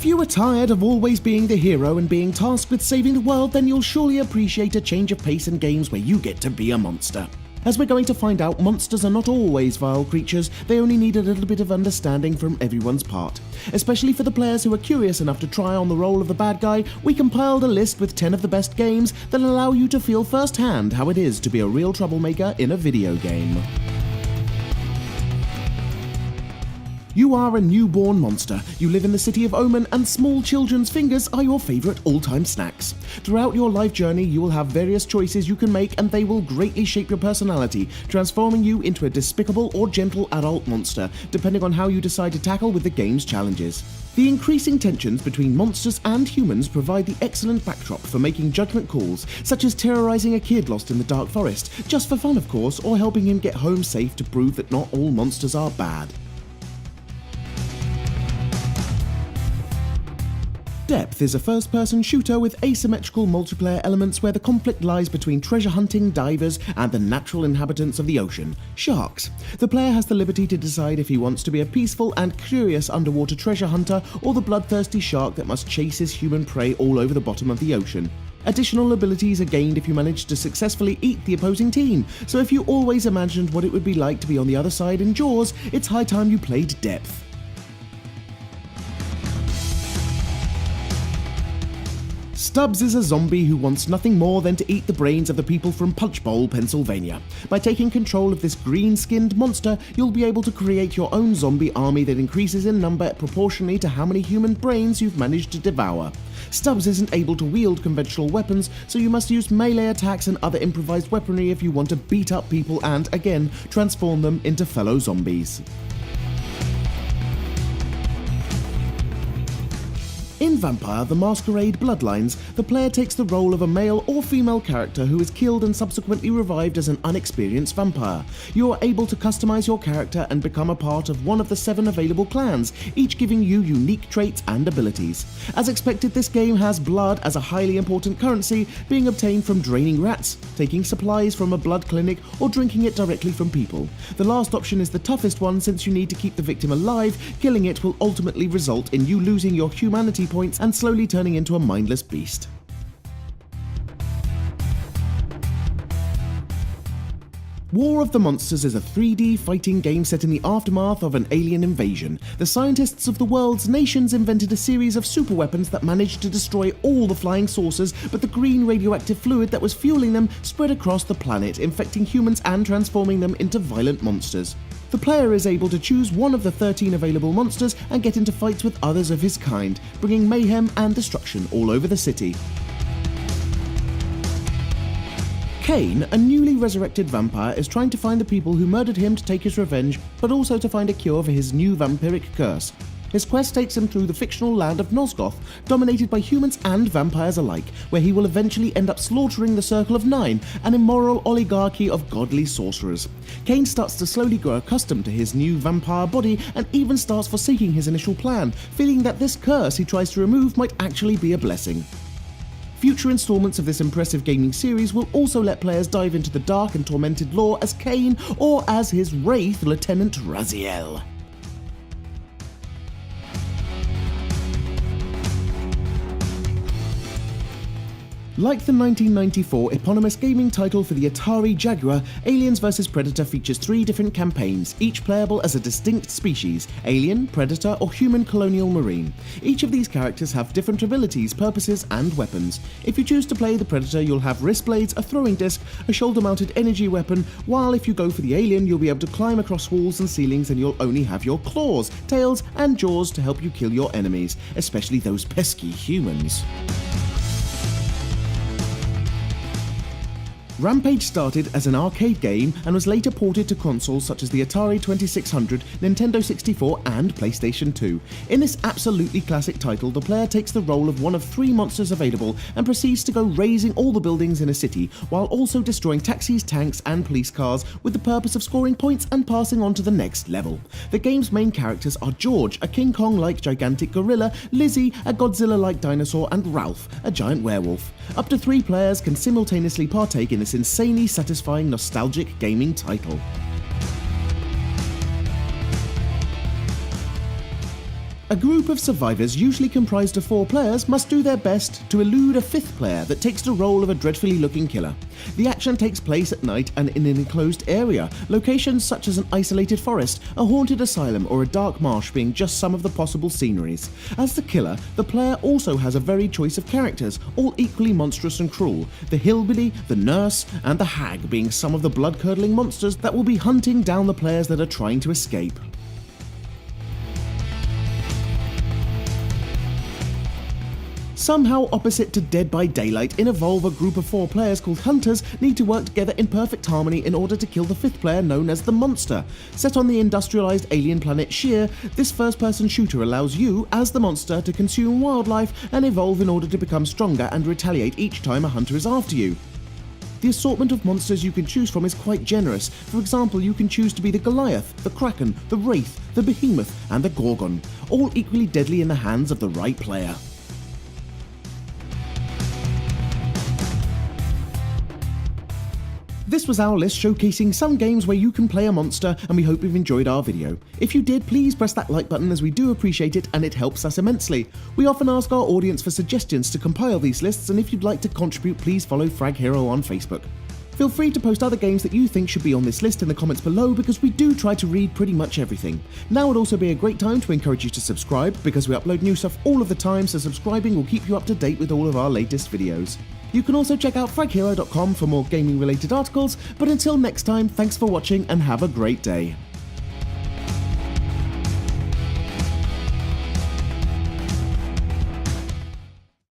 If you are tired of always being the hero and being tasked with saving the world, then you'll surely appreciate a change of pace in games where you get to be a monster. As we're going to find out, monsters are not always vile creatures, they only need a little bit of understanding from everyone's part. Especially for the players who are curious enough to try on the role of the bad guy, we compiled a list with 10 of the best games that allow you to feel firsthand how it is to be a real troublemaker in a video game. You are a newborn monster. You live in the city of Omen, and small children's fingers are your favourite all-time snacks. Throughout your life journey, you will have various choices you can make, and they will greatly shape your personality, transforming you into a despicable or gentle adult monster, depending on how you decide to tackle with the game's challenges. The increasing tensions between monsters and humans provide the excellent backdrop for making judgment calls, such as terrorising a kid lost in the dark forest, just for fun of course, or helping him get home safe to prove that not all monsters are bad. Depth is a first-person shooter with asymmetrical multiplayer elements where the conflict lies between treasure-hunting divers and the natural inhabitants of the ocean, sharks. The player has the liberty to decide if he wants to be a peaceful and curious underwater treasure hunter or the bloodthirsty shark that must chase his human prey all over the bottom of the ocean. Additional abilities are gained if you manage to successfully eat the opposing team, so if you always imagined what it would be like to be on the other side in Jaws, it's high time you played Depth. Stubbs is a zombie who wants nothing more than to eat the brains of the people from Punch Bowl, Pennsylvania. By taking control of this green-skinned monster, you'll be able to create your own zombie army that increases in number proportionally to how many human brains you've managed to devour. Stubbs isn't able to wield conventional weapons, so you must use melee attacks and other improvised weaponry if you want to beat up people and, again, transform them into fellow zombies. In Vampire: The Masquerade Bloodlines, the player takes the role of a male or female character who is killed and subsequently revived as an unexperienced vampire. You are able to customize your character and become a part of one of the 7 available clans, each giving you unique traits and abilities. As expected, this game has blood as a highly important currency, being obtained from draining rats, taking supplies from a blood clinic, or drinking it directly from people. The last option is the toughest one, since you need to keep the victim alive. Killing it will ultimately result in you losing your humanity points and slowly turning into a mindless beast. War of the Monsters is a 3D fighting game set in the aftermath of an alien invasion. The scientists of the world's nations invented a series of superweapons that managed to destroy all the flying saucers, but the green radioactive fluid that was fueling them spread across the planet, infecting humans and transforming them into violent monsters. The player is able to choose one of the 13 available monsters and get into fights with others of his kind, bringing mayhem and destruction all over the city. Kane, a newly resurrected vampire, is trying to find the people who murdered him to take his revenge, but also to find a cure for his new vampiric curse. His quest takes him through the fictional land of Nosgoth, dominated by humans and vampires alike, where he will eventually end up slaughtering the Circle of Nine, an immoral oligarchy of godly sorcerers. Kane starts to slowly grow accustomed to his new vampire body and even starts forsaking his initial plan, feeling that this curse he tries to remove might actually be a blessing. Future installments of this impressive gaming series will also let players dive into the dark and tormented lore as Kane, or as his wraith, Lieutenant Raziel. Like the 1994 eponymous gaming title for the Atari Jaguar, Aliens vs Predator features 3 different campaigns, each playable as a distinct species: alien, predator, or human colonial marine. Each of these characters have different abilities, purposes, and weapons. If you choose to play the predator, you'll have wrist blades, a throwing disc, a shoulder-mounted energy weapon, while if you go for the alien, you'll be able to climb across walls and ceilings, and you'll only have your claws, tails, and jaws to help you kill your enemies, especially those pesky humans. Rampage started as an arcade game and was later ported to consoles such as the Atari 2600, Nintendo 64 and PlayStation 2. In this absolutely classic title, the player takes the role of one of 3 monsters available and proceeds to go razing all the buildings in a city, while also destroying taxis, tanks and police cars with the purpose of scoring points and passing on to the next level. The game's main characters are George, a King Kong-like gigantic gorilla, Lizzie, a Godzilla-like dinosaur, and Ralph, a giant werewolf. Up to 3 players can simultaneously partake in this insanely satisfying nostalgic gaming title. A group of survivors, usually comprised of 4 players, must do their best to elude a 5th player that takes the role of a dreadfully looking killer. The action takes place at night and in an enclosed area, locations such as an isolated forest, a haunted asylum, or a dark marsh being just some of the possible sceneries. As the killer, the player also has a varied choice of characters, all equally monstrous and cruel, the hillbilly, the nurse, and the hag being some of the blood-curdling monsters that will be hunting down the players that are trying to escape. Somehow opposite to Dead by Daylight, in Evolve, a group of 4 players called Hunters need to work together in perfect harmony in order to kill the 5th player known as the Monster. Set on the industrialized alien planet Shear, this first-person shooter allows you, as the monster, to consume wildlife and evolve in order to become stronger and retaliate each time a hunter is after you. The assortment of monsters you can choose from is quite generous. For example, you can choose to be the Goliath, the Kraken, the Wraith, the Behemoth, and the Gorgon, all equally deadly in the hands of the right player. This was our list showcasing some games where you can play a monster, and we hope you've enjoyed our video. If you did, please press that like button as we do appreciate it and it helps us immensely. We often ask our audience for suggestions to compile these lists, and if you'd like to contribute, please follow Frag Hero on Facebook. Feel free to post other games that you think should be on this list in the comments below, because we do try to read pretty much everything. Now would also be a great time to encourage you to subscribe, because we upload new stuff all of the time, so subscribing will keep you up to date with all of our latest videos. You can also check out fraghero.com for more gaming related articles, but until next time, thanks for watching and have a great day.